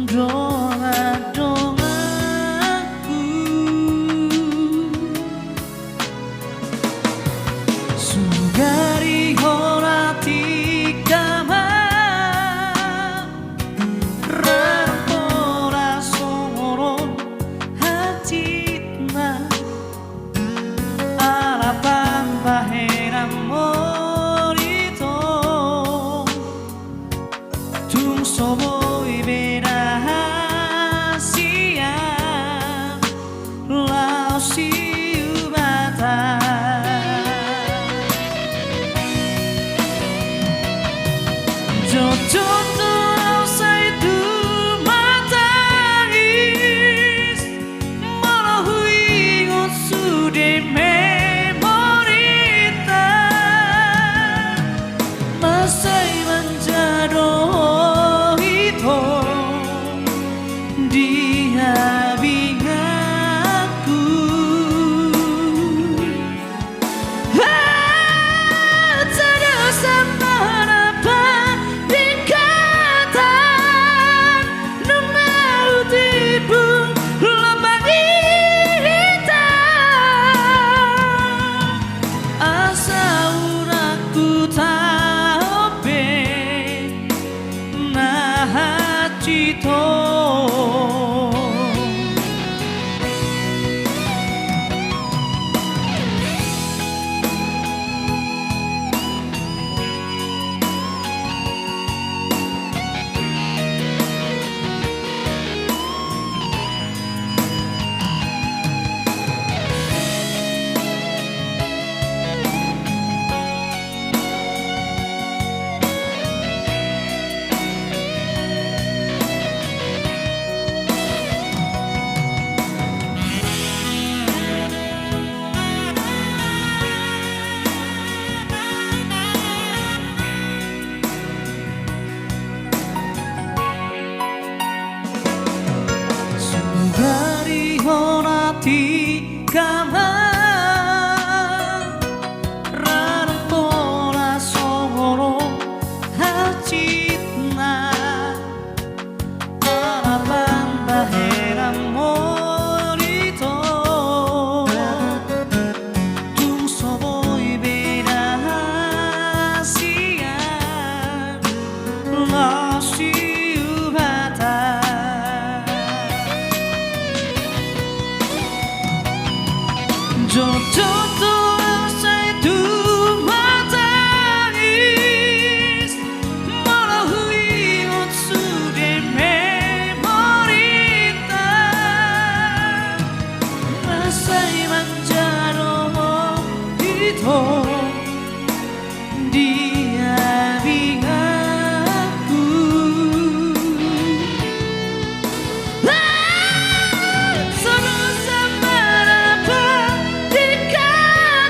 Donga-dongaku Sugari horati kama Rampora songoron hatitna Alapan bahena morito Tung soboi berahasia Lau siu bata Jodoh saya tu matangis Malahui sudah memorita Masai menjadi itu Dia bingaku Tidak sama dapat dikatakan Numau tipu lebah hitam Asa uraku taobe Nah cito Sugari horati kama Rampora songoro hacitna Alapan bahena morito Tung soboi berahasia Lau siu bata Jodoh saya tu matangis Malahui sudah memorita Masai menjadi itu Dia bingaku Selalu sama dapat dikatakan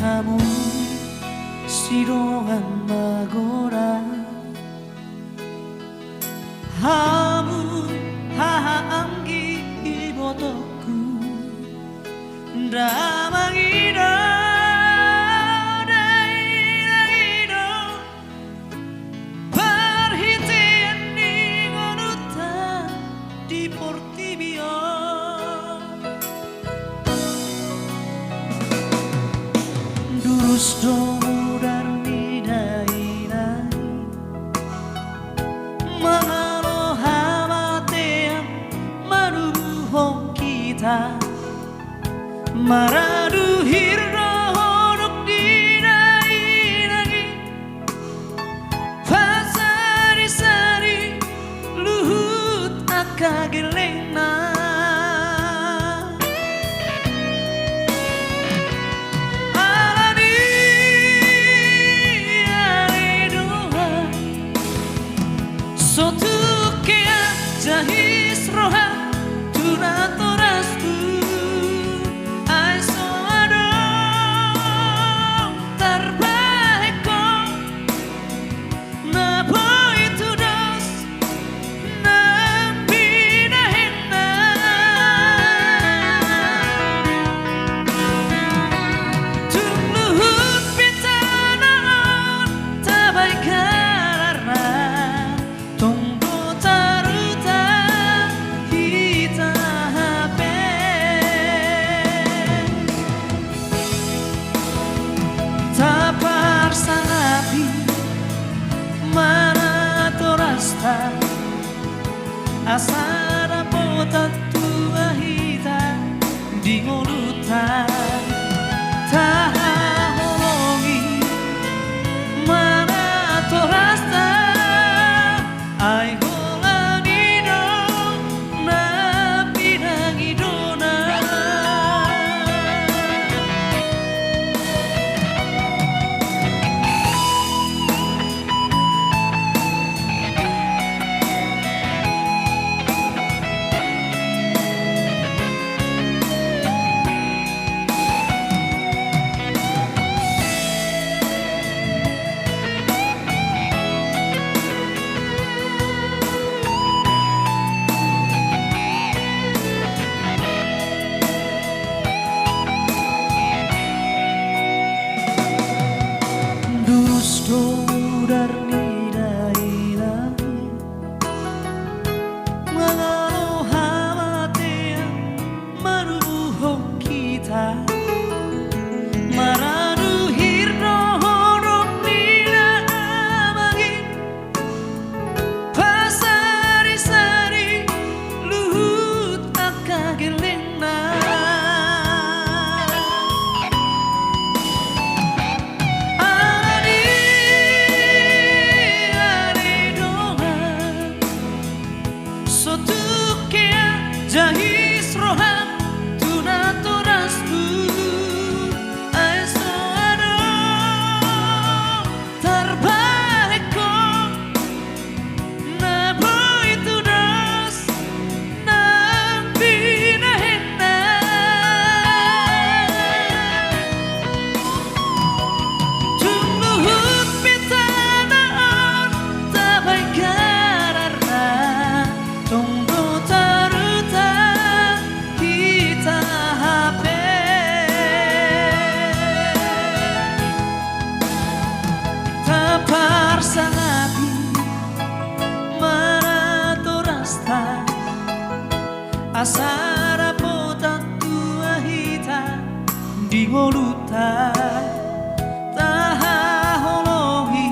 kamu siroan magora hamu haanggi ibotoku damangina dairaino perhatian ni ngonuta di Portibio durus domudar midai mangalo hamatean manubuhong kita maradu hirno honok dinai lagi pasari-sari luhut akagelena sotukea jahis roha tunatorastu aiso adong tarbaheko na boy to dos na pinahena tuluhut pintanaan tabay karara mana torasta asara potat tua hita di ngoluta taha holongi mana torasta ai holanino na pinangidona Domudar nidai mangalo hamatean manubuhong kita maradu hirno honok nila amagi pasari-sari luhut akagelena jahis rohan tunatorastu aiso adong tarbaheko na boy to dos na pinahena tuluhut pintanaan tabay kararna tunggu parsangapi mana torasta asara potat tua hita di ngoluta taha holohi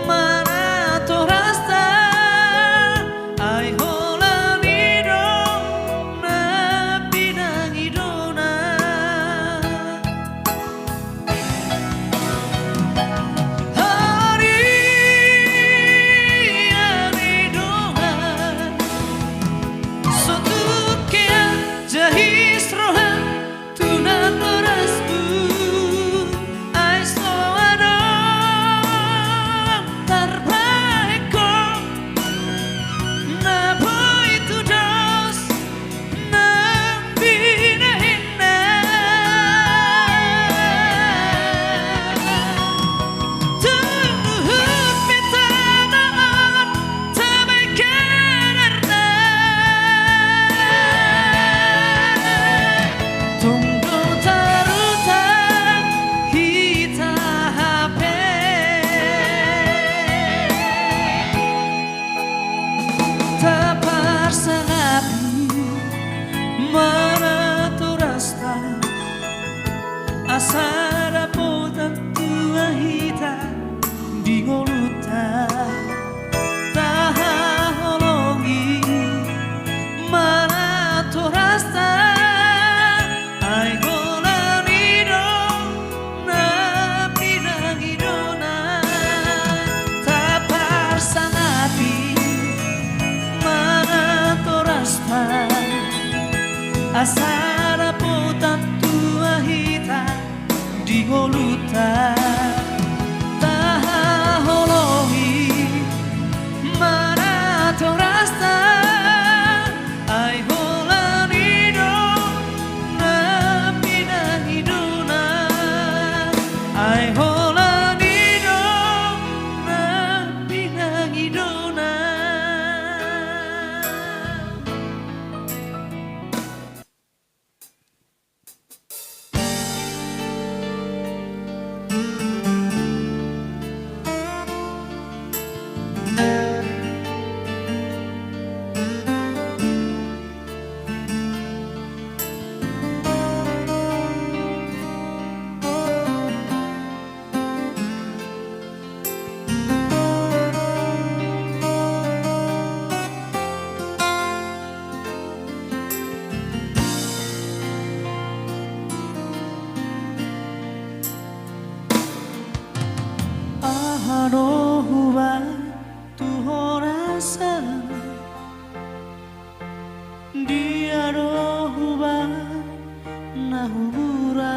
mana torasta ai holanino na pinangidona jahis rohan tunatorastu asara potat tua hita di holuta taha holohi mana torasta ai holanido na pina hiduna ai holanido na pina hiduna. Ahano huwa tu horasa dia rohuwa nahura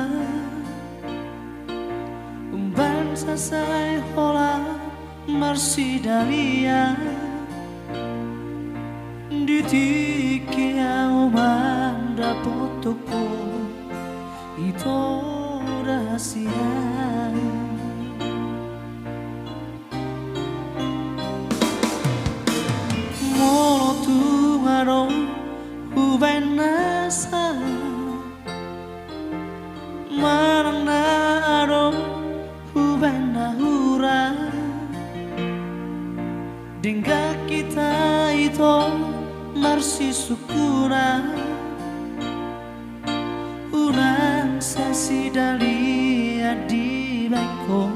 umban sasai hola marsidalia ditiki umanda potoko itu rahasia. Ubenasa Maranaro Ubenahura Dingga kita itu marsi sukura Unang sasi dalia di baiko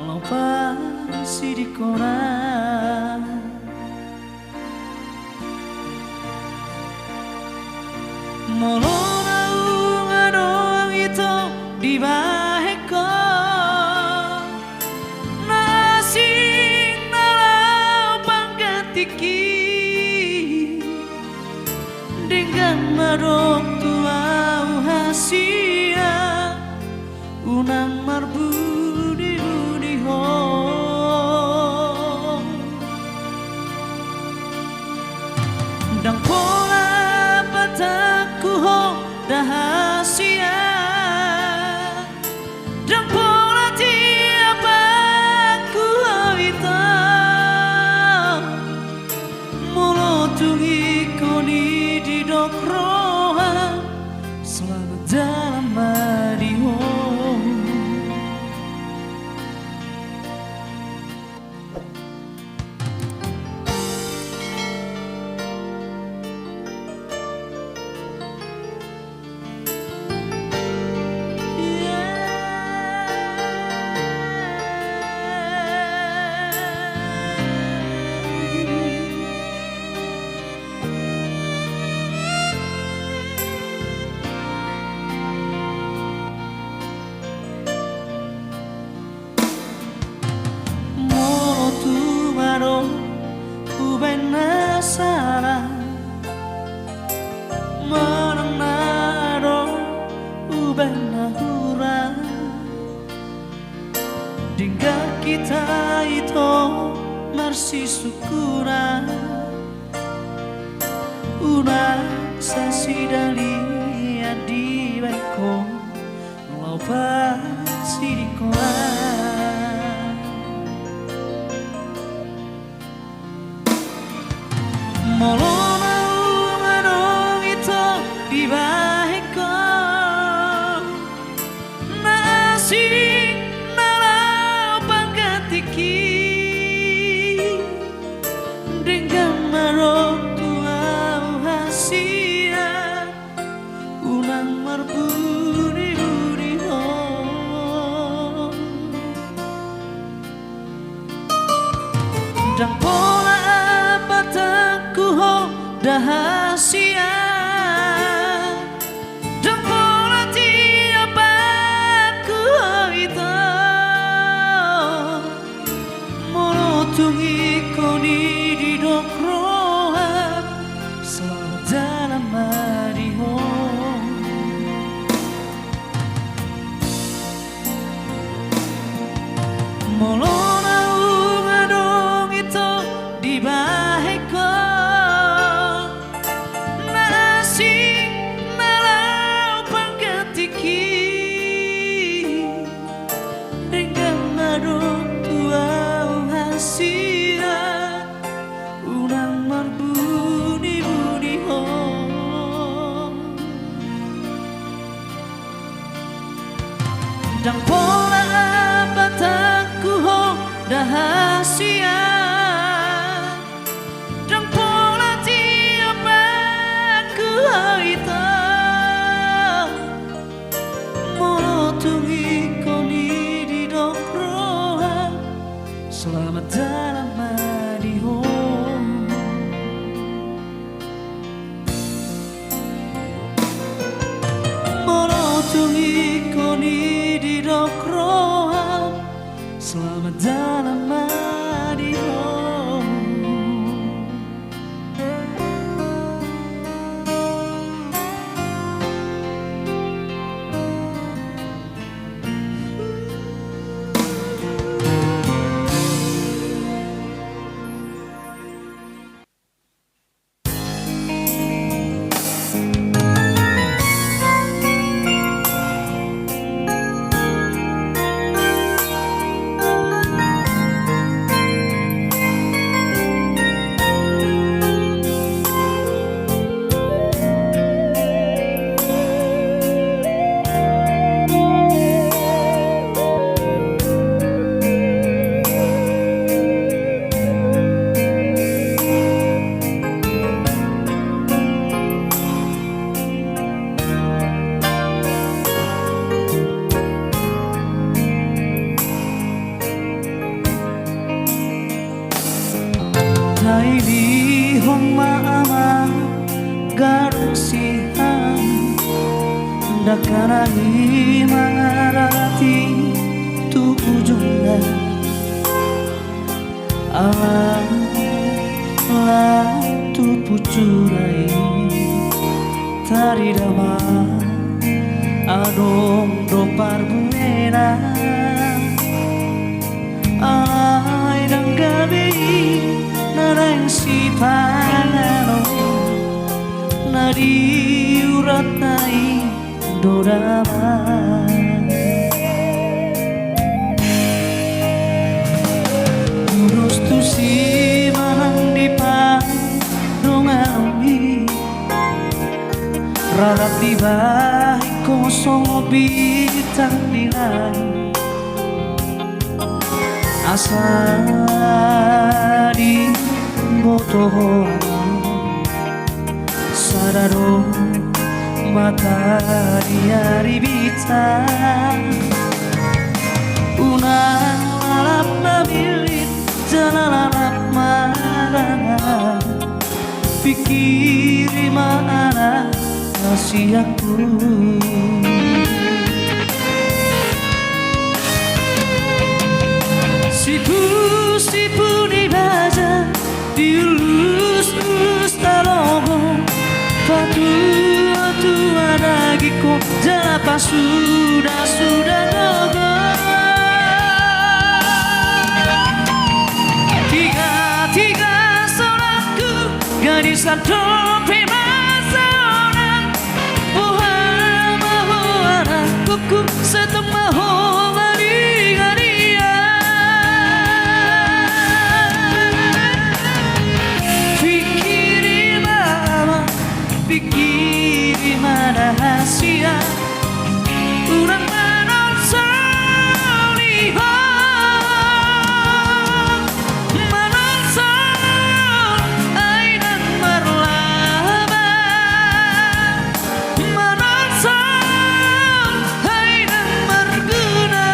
Lopa si di koran Molona ungadong itu di baheko nasi nalau panggatiki dengan marok tua hasia unang marbudi budi ho dang pola pataku ho dahasia dan pola tiapa ku itu molotungi koni di dokroha selamat dalam mariho. Ubenasara Maranaro Ubenahura Dingga kita itu marsi sukura Una sasi dalia di baiko Lopa si di koran Molona ungadong itu di baheko nasi nalau panggatiki dengan marok tua hasia unang marbudi budi ho dan pola dahasia dan pola tiapa ku itu molotungi koni di dokroha selamat dalam mariho. dan pola batangku ho rahasia dan pola tiapaku haita monotungi koni di dokroha selamat dalam madiho monotungi koni di dokroha selamat dalam madiho. Hai di hong maama garung sihan dakanagi mangarati tu ujungnya alam lah tu pucurai tari dama adong do parbuena ai dang gabi narang si pangano nadi uratai dorama urus tu si manang di pandongangi rarat di baik kosong bintang nilai asari moto sararo matahari bita una lalap nabilit jalalap marana pikiri mana kasih aku sipu dibaca diulus-ulus talongo patu lagi kok jalapa sudah nogo tiga solatku gadis dope masa orang mahana kuku setengah rahasia urang manonsol liho manonsol ainan marlaba manonsol ainan marguna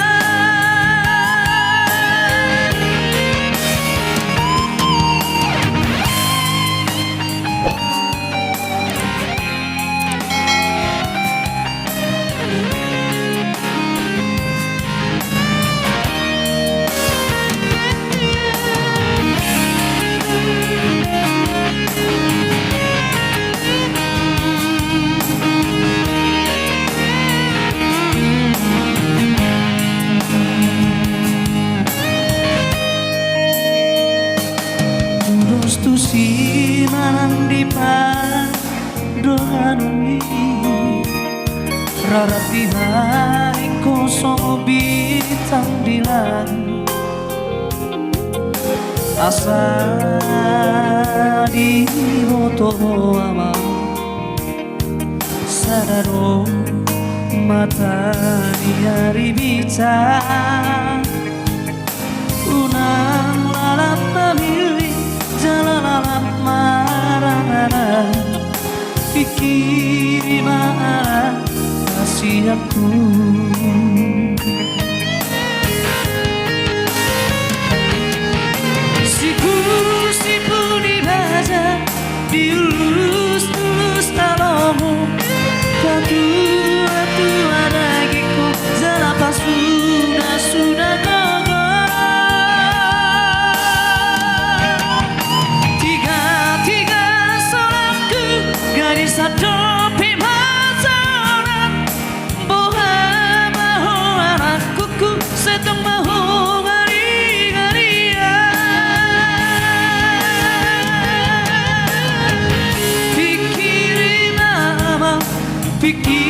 si manang di pandongangi rarat di baik kosong bintang di langit asa di moto ama sadaro matahari hari bicara unang lalap memilih jalan lalap marah-marah pikir marah kasih aku siku dibaca diulus-ulus talomu tua dagiku zelapa sudah kokoh tiga solatku gadis adopi masalah boha mahu anakku setong mahu ngari-ngaria pikirin nama pikir